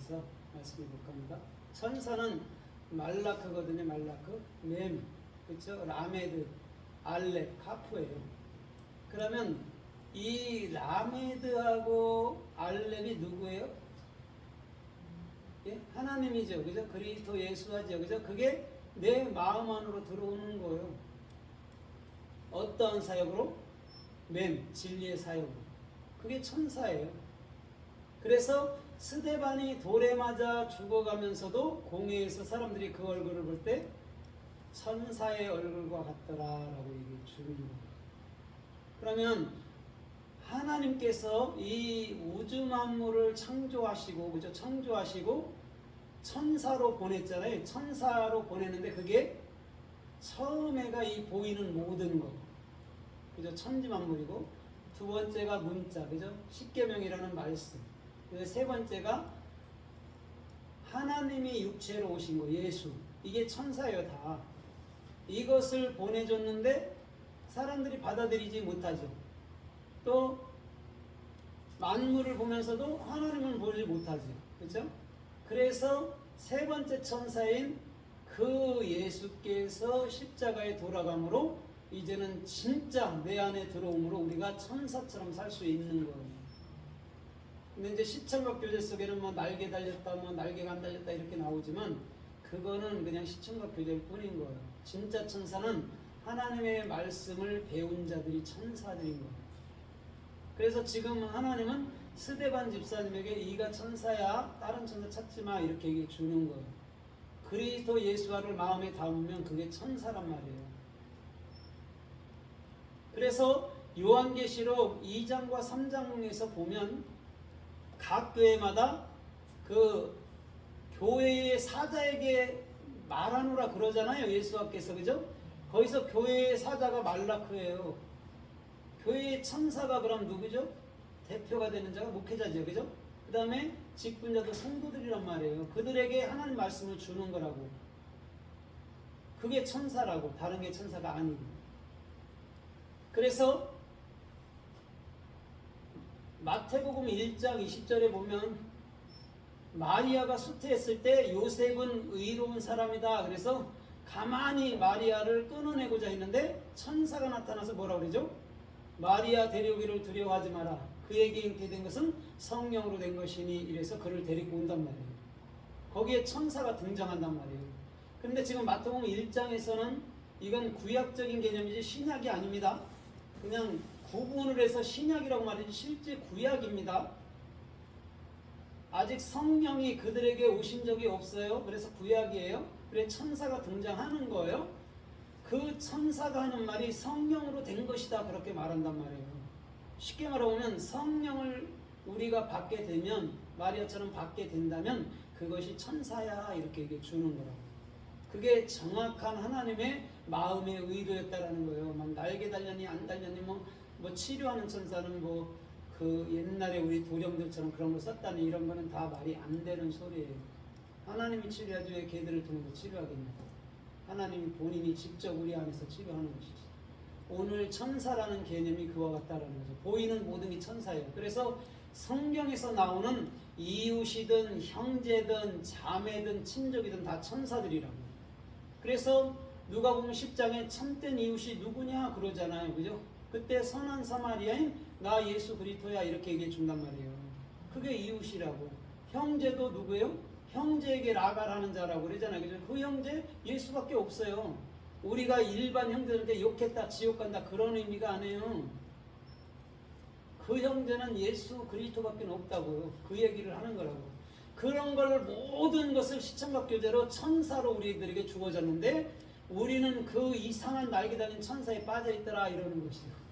대해서 말씀해 볼까 합니다. 천사는 말라크거든요. 말라크, 맴, 그렇죠? 라메드, 알렙, 카프예요. 그러면 이 라메드하고 알렙이 누구예요? 예? 하나님이죠. 그죠? 그리스도 예수하죠. 그죠? 그게 내 마음 안으로 들어오는 거예요. 어떠한 사역으로? 맴, 진리의 사역으로. 그게 천사예요. 그래서 스데반이 돌에 맞아 죽어가면서도 공회에서 사람들이 그 얼굴을 볼 때 천사의 얼굴과 같더라라고 얘기해 주는 거예요. 그러면 하나님께서 이 우주 만물을 창조하시고, 그죠? 창조하시고 천사로 보냈잖아요. 천사로 보냈는데 그게 처음에가 이 보이는 모든 것, 그죠? 천지 만물이고, 두 번째가 문자, 그죠? 십계명이라는 말씀. 세 번째가 하나님이 육체로 오신 거, 예수. 이게 천사예요, 다. 이것을 보내줬는데 사람들이 받아들이지 못하죠. 또 만물을 보면서도 하나님을 보지 못하죠. 그렇죠? 그래서 세 번째 천사인 그 예수께서 십자가에 돌아감으로 이제는 진짜 내 안에 들어옴으로 우리가 천사처럼 살 수 있는 거예요. 근데 이제 시청각 교재 속에는 뭐 날개 달렸다, 뭐 날개가 안 달렸다 이렇게 나오지만 그거는 그냥 시청각 교재일 뿐인 거예요. 진짜 천사는 하나님의 말씀을 배운 자들이 천사들인 거예요. 그래서 지금 하나님은 스데반 집사님에게 이가 천사야, 다른 천사 찾지 마 이렇게 얘기해 주는 거예요. 그리스도 예수와를 마음에 담으면 그게 천사란 말이에요. 그래서 요한계시록 2장과 3장에서 보면 각 교회마다 그 교회의 사자에게 말하노라 그러잖아요. 예수께서, 그죠? 거기서 교회의 사자가 말라크예요. 교회의 천사가 그럼 누구죠? 대표가 되는 자가 목회자죠. 그죠? 그 다음에 직분자도 성도들이란 말이에요. 그들에게 하나님 말씀을 주는 거라고. 그게 천사라고. 다른 게 천사가 아니고. 그래서 마태복음 1장 20절에 보면 마리아가 수태했을 때 요셉은 의로운 사람이다. 그래서 가만히 마리아를 끊어내고자 했는데 천사가 나타나서 뭐라고 그러죠? 마리아 데려오기를 두려워하지 마라. 그에게 잉태된 것은 성령으로 된 것이니 이래서 그를 데리고 온단 말이에요. 거기에 천사가 등장한단 말이에요. 그런데 지금 마태복음 1장에서는 이건 구약적인 개념이지 신약이 아닙니다. 그냥 구분을 해서 신약이라고 말이지 실제 구약입니다. 아직 성령이 그들에게 오신 적이 없어요. 그래서 구약이에요. 그래서 천사가 등장하는 거예요. 그 천사가 하는 말이 성령으로 된 것이다 그렇게 말한단 말이에요. 쉽게 말하면 성령을 우리가 받게 되면, 마리아처럼 받게 된다면 그것이 천사야 이렇게 얘기해 주는 거라고. 그게 정확한 하나님의 마음의 의도였다라는 거예요. 막 날개 달렸니 안 달렸니 뭐 치료하는 천사는 뭐 그 옛날에 우리 도령들처럼 그런 거 썼다니 이런 거는 다 말이 안 되는 소리예요. 하나님이 치료하지 왜 걔들을 통해서 치료하겠냐고. 하나님이 본인이 직접 우리 안에서 치료하는 것이지. 오늘 천사라는 개념이 그와 같다라는 거죠. 보이는 모든 게 천사예요. 그래서 성경에서 나오는 이웃이든 형제든 자매든 친족이든 다 천사들이라고. 그래서 누가복음 10장에 참된 이웃이 누구냐 그러잖아요. 그죠? 그때 선한 사마리아인 나 예수 그리스도야 이렇게 얘기해 준단 말이에요. 그게 이웃이라고. 형제도 누구예요? 형제에게 라가라는 자라고 그러잖아요. 그죠? 그 형제 예수밖에 없어요. 우리가 일반 형제들한테 욕했다 지옥 간다 그런 의미가 아니에요. 그 형제는 예수 그리스도밖에 없다고요. 그 얘기를 하는 거라고. 그런 걸 모든 것을 시청각 교재로 천사로 우리들에게 주어졌는데 우리는 그 이상한 날개 달린 천사에 빠져있더라 이러는 것이에요.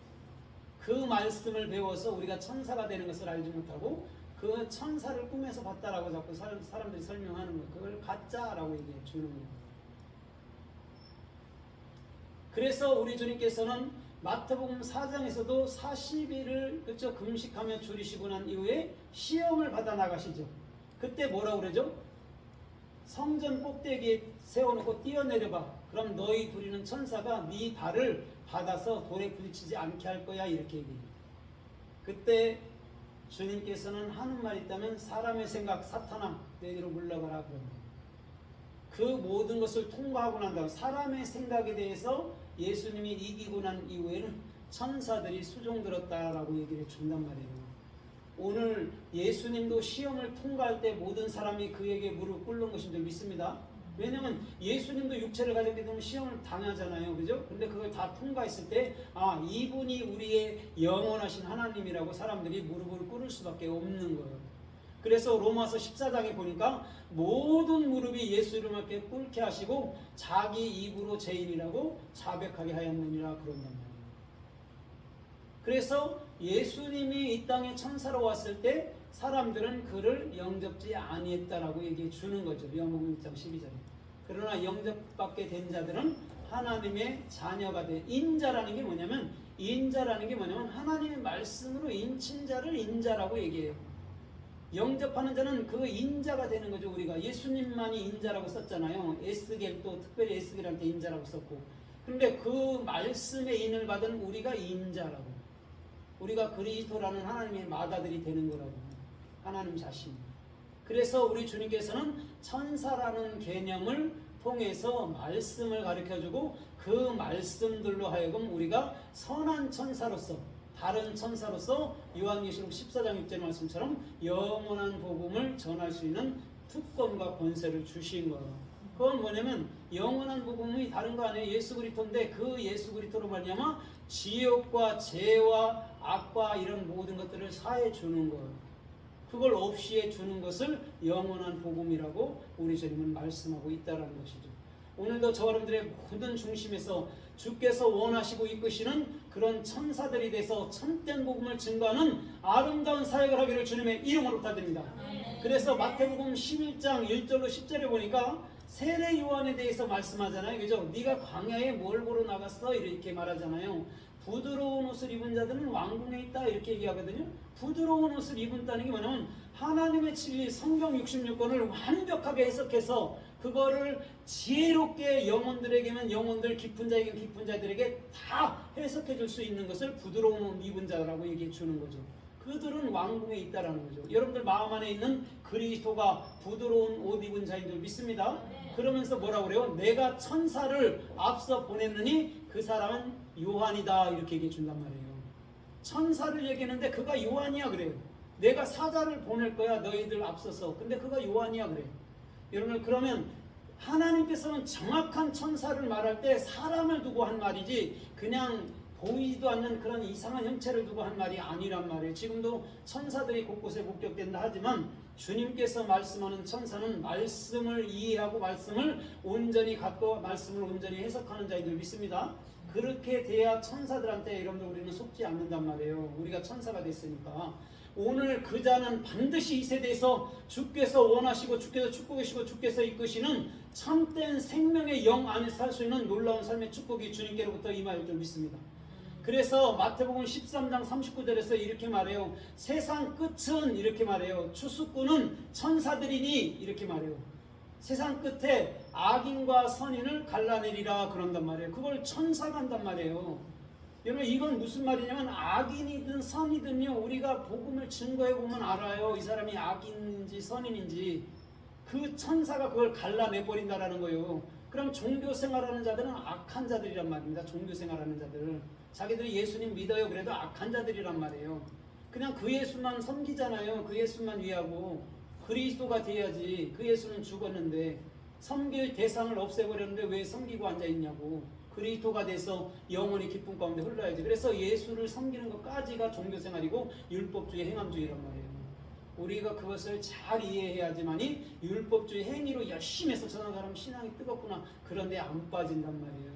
그 말씀을 배워서 우리가 천사가 되는 것을 알지 못하고 그 천사를 꿈에서 봤다라고 자꾸 사람들이 설명하는 거, 그걸 가짜라고 얘기해 주는 거예요. 그래서 우리 주님께서는 마태복음 4장에서도 40일을 그쵸 금식하며 줄이시고 난 이후에 시험을 받아 나가시죠. 그때 뭐라고 그러죠? 성전 꼭대기에 세워놓고 뛰어내려봐. 그럼 너희 부리는 천사가 네 발을 받아서 돌에 부딪히지 않게 할 거야 이렇게 얘기해요. 그때 주님께서는 하는 말이 있다면 사람의 생각, 사탄아 내게로 물러가라 그럽니다. 그 모든 것을 통과하고 난 다음 사람의 생각에 대해서 예수님이 이기고 난 이후에는 천사들이 수종 들었다라고 얘기를 준단 말이에요. 오늘 예수님도 시험을 통과할 때 모든 사람이 그에게 무릎 꿇는 것인 줄 믿습니다. 왜냐면 예수님도 육체를 가졌기 때문에 시험을 당하잖아요. 그죠? 근데 그걸 다 통과했을 때 이분이 우리의 영원하신 하나님이라고 사람들이 무릎을 꿇을 수밖에 없는 거예요. 그래서 로마서 14장에 보니까 모든 무릎이 예수 이름 앞에 꿇게 하시고 자기 입으로 죄인이라고 자백하게 하였느니라 그런단 말이에요. 그래서 예수님이 이 땅에 천사로 왔을 때 사람들은 그를 영접지 아니했다라고 얘기해 주는 거죠. 요한복음 6장 12절에. 그러나 영접받게 된 자들은 하나님의 자녀가 돼. 인자라는 게 뭐냐면 하나님의 말씀으로 인친 자를 인자라고 얘기해요. 영접하는 자는 그 인자가 되는 거죠. 우리가 예수님만이 인자라고 썼잖아요. 에스겔 또 특별히 에스겔한테 인자라고 썼고. 그런데 그 말씀의 인을 받은 우리가 인자라고. 우리가 그리스도라는 하나님의 맏아들이 되는 거라고. 하나님 자신. 그래서 우리 주님께서는 천사라는 개념을 통해서 말씀을 가르쳐주고 그 말씀들로 하여금 우리가 선한 천사로서 다른 천사로서 요한계시록 14장 6절 말씀처럼 영원한 복음을 전할 수 있는 특권과 권세를 주신 거예요. 그건 뭐냐면 영원한 복음이 다른 거 아니에요. 예수 그리스도인데 그 예수 그리스도로 말미암아 지옥과 죄와 악과 이런 모든 것들을 사해 주는 거예요. 그걸 없이 해 주는 것을 영원한 복음이라고 우리 주님은 말씀하고 있다는 것이죠. 오늘도 저 여러분들의 모든 중심에서 주께서 원하시고 이끄시는 그런 천사들이 돼서 참된 복음을 증거하는 아름다운 사역을 하기를 주님의 이름으로 부탁드립니다. 그래서 마태복음 11장 1절로 10절에 보니까 세례 요한에 대해서 말씀하잖아요. 그죠? 네가 광야에 뭘 보러 나갔어? 이렇게 말하잖아요. 부드러운 옷을 입은 자들은 왕궁에 있다 이렇게 얘기하거든요. 부드러운 옷을 입은다는 게 뭐냐면 하나님의 진리 성경 66권을 완벽하게 해석해서 그거를 지혜롭게 영혼들에게는 영혼들, 깊은 자에게는 깊은 자들에게 다 해석해 줄 수 있는 것을 부드러운 옷 입은 자라고 얘기해 주는 거죠. 그들은 왕궁에 있다라는 거죠. 여러분들 마음 안에 있는 그리스도가 부드러운 옷 입은 자인 줄 믿습니다. 그러면서 뭐라고 그래요? 내가 천사를 앞서 보냈느니 그 사람은 요한이다 이렇게 얘기해 준단 말이에요. 천사를 얘기했는데 그가 요한이야 그래요. 내가 사자를 보낼 거야 너희들 앞서서. 근데 그가 요한이야 그래요. 여러분 그러면 하나님께서는 정확한 천사를 말할 때 사람을 두고 한 말이지 그냥 보이지도 않는 그런 이상한 형체를 두고 한 말이 아니란 말이에요. 지금도 천사들이 곳곳에 목격된다 하지만 주님께서 말씀하는 천사는 말씀을 이해하고 말씀을 온전히 갖고 말씀을 온전히 해석하는 자인 줄 믿습니다. 그렇게 돼야 천사들한테 여러분들 우리는 속지 않는단 말이에요. 우리가 천사가 됐으니까. 오늘 그 자는 반드시 이 세대에서 주께서 원하시고 주께서 축복하시고 주께서 이끄시는 참된 생명의 영 안에서 살 수 있는 놀라운 삶의 축복이 주님께로부터 임할 줄 믿습니다. 그래서 마태복음 13장 39절에서 이렇게 말해요. 세상 끝은 이렇게 말해요. 추수꾼은 천사들이니 이렇게 말해요. 세상 끝에 악인과 선인을 갈라내리라 그런단 말이에요. 그걸 천사가 한단 말이에요. 여러분 이건 무슨 말이냐면 악인이든 선이든요 우리가 복음을 증거해 보면 알아요. 이 사람이 악인인지 선인인지. 그 천사가 그걸 갈라내버린다라는 거예요. 그럼 종교생활하는 자들은 악한 자들이란 말입니다. 종교생활하는 자들. 자기들이 예수님 믿어요 그래도 악한 자들이란 말이에요. 그냥 그 예수만 섬기잖아요. 그 예수만 위하고. 그리스도가 돼야지. 그 예수는 죽었는데 섬길 대상을 없애버렸는데 왜 섬기고 앉아있냐고. 그리스도가 돼서 영원히 기쁨 가운데 흘러야지. 그래서 예수를 섬기는 것까지가 종교생활이고 율법주의 행함주의란 말이에요. 우리가 그것을 잘 이해해야지만이 율법주의 행위로 열심히 해서 저 사람 신앙이 뜨겁구나 그런데 안 빠진단 말이에요.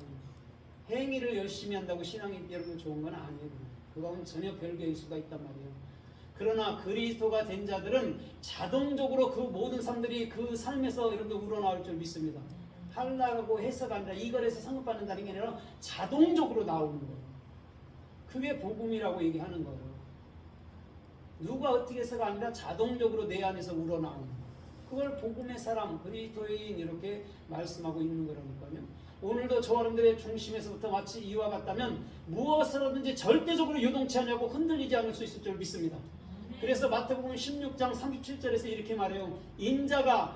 행위를 열심히 한다고 신앙이 여러분 좋은 건 아니에요. 그건 전혀 별개일 수가 있단 말이에요. 그러나 그리스도가 된 자들은 자동적으로 그 모든 사람들이 그 삶에서 여러분들 우러나올 줄 믿습니다. 하려고 해서가 아니라 이걸에서 상급받는다는 게 아니라 자동적으로 나오는 거예요. 그게 복음이라고 얘기하는 거예요. 누가 어떻게 해서가 아니라 자동적으로 내 안에서 우러나오는 거예요. 그걸 복음의 사람, 그리스도인 이렇게 말씀하고 있는 거라니까요. 오늘도 저 여러분들의 중심에서부터 마치 이와 같다면 무엇을 하든지 절대적으로 요동치 않냐고 흔들리지 않을 수 있을 줄 믿습니다. 그래서 마태복음 16장 37절에서 이렇게 말해요. 인자가